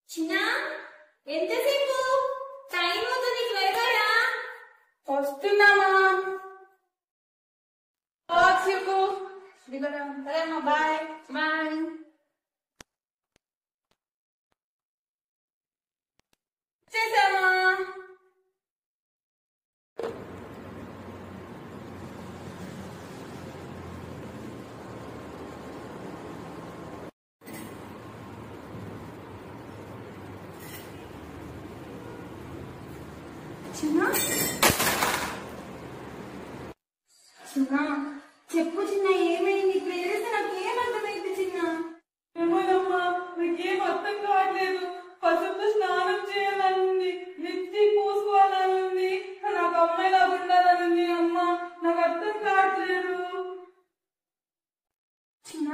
చిన్న ఎంతసేపు టైం అవుతుంది త్వరగా రా. వస్తున్నామా సరేమ్మా బాయ్ బాయ్. చేసామా చిన్న చిన్న చెప్పు చిన్న ఏమైంది? ఇప్పుడు ఏదైతే నాకు ఏమర్థమైంది చిన్న? ఏమోనమ్మా నాకేం అర్థం కావట్లేదు. పసుపు స్నానం చేయాలనుంది, లిప్స్టిక్ పూసుకోవాలనుంది, నాకు అమ్మాయిలా ఉండాలనుంది. అమ్మా నాకు అర్థం కావట్లేదు. చిన్న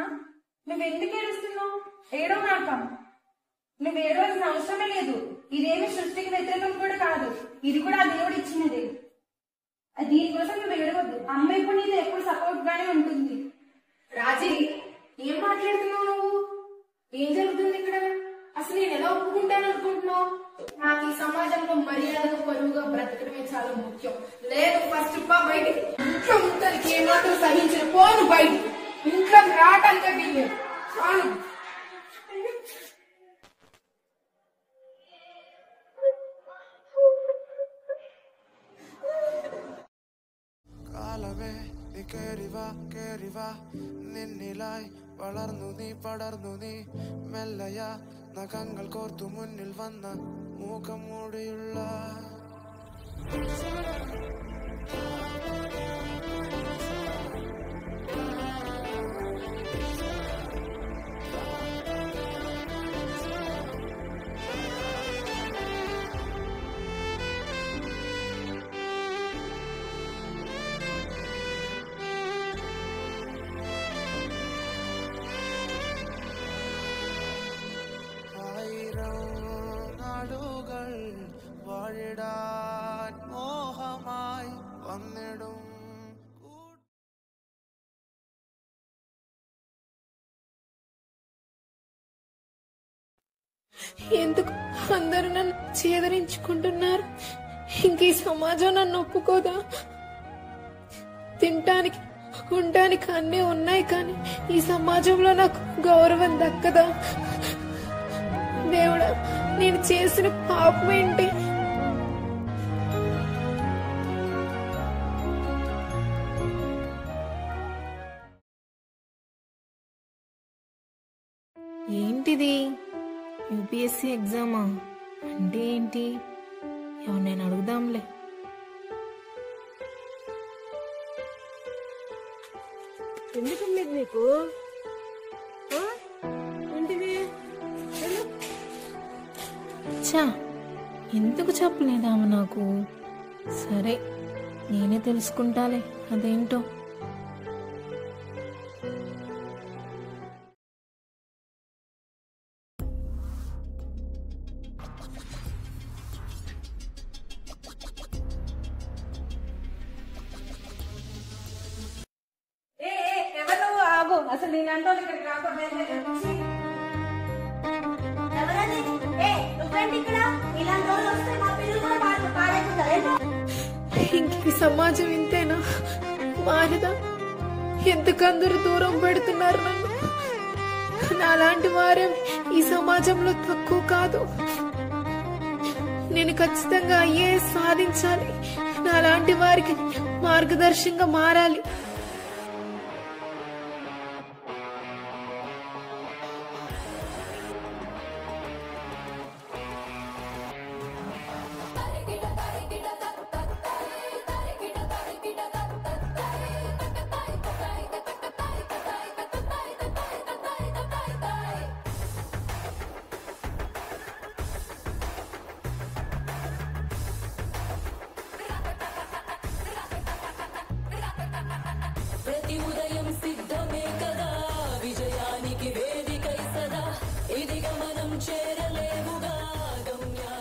నువ్వు ఎందుకు ఏడుస్తున్నావు? ఏడో నాటం. నువ్వు ఏడవలసిన అవసరమే లేదు. ఇదేమి సృష్టికి వ్యతిరేకం కూడా కాదు. ఇది కూడా ఆ దేవుడు ఇచ్చినదే. దీనికోసం నువ్వు ఏడవద్దు. అమ్మ ఇప్పుడు నీకు ఎప్పుడు సపోర్ట్ గానే ఉంటుంది. రాజీ, ఏం మాట్లాడుతున్నావు నువ్వు? ఏం జరుగుతుంది ఇక్కడ? అసలు నేను ఎలా ఒప్పుకుంటాను అనుకుంటున్నావు? నాకు ఈ సమాజంలో మర్యాదగా పరువుగా బ్రతకడమే చాలా ముఖ్యం. లేదు ఫస్ట్ బయటికి. ఇంట్లో ఉంటానికి ఏమాత్రం సహించిన పోను బయటికి. ఇంట్లోకి రావటానికే వీల్లేదు. చాలు. നിന്നിലായി വളർന്നു നീ പടർന്നു നീ മെല്ലയ നഖങ്ങൾ കോർത്തു മുന്നിൽ വന്ന മൂക്കം മൂടിയുള്ള വാഴിടാൻ മോഹമായി വന്നിടും. ఎందుకు అందరూ నన్ను చేదరించుకుంటున్నారు? ఇంక ఈ సమాజం నన్ను ఒప్పుకోదా? తినటానికి ఉండటానికి అన్నీ ఉన్నాయి, కానీ ఈ సమాజంలో నాకు గౌరవం దక్కదా? దేవుడా, నేను చేసిన పాపం ఏంటి? ఏంటిది? యూపీఎస్సీ ఎగ్జామా? అంటే ఏంటి? ఎవరినైనా అడుగుదాంలే. ఎందుకండి నీకు ఏంటిది? చా, ఎందుకు చెప్పలేదామ నాకు? సరే, నేనే తెలుసుకుంటాలే అదేంటో. ఎవరు నువ్వు? ఆగు. అసలు నేనంటో ఇక్కడికి రాకూడదు. ఇంక ఈ సమాజం ఇంతేనా? మారదా? ఎంతకందరూ దూరం పెడుతున్నారు నన్ను. నాలాంటి వారే ఈ సమాజంలో తక్కువ కాదు. నేను ఖచ్చితంగా ఐఏఎస్ సాధించాలి. నాలాంటి వారికి మార్గదర్శకంగా మారాలి. ప్రతి ఉదయం సిద్ధమే కదా విజయానికి వేదికై సదా. ఇదిగా మనం చేరలేముగా గమ్యా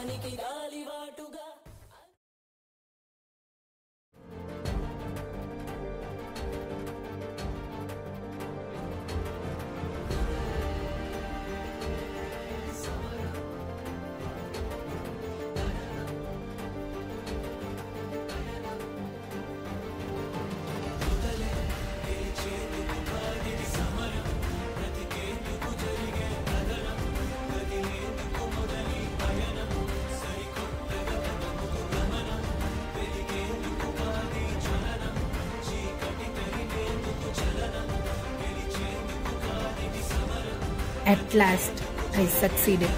At last, I succeeded.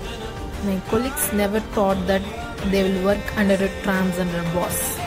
My colleagues never thought that they will work under a transgender boss.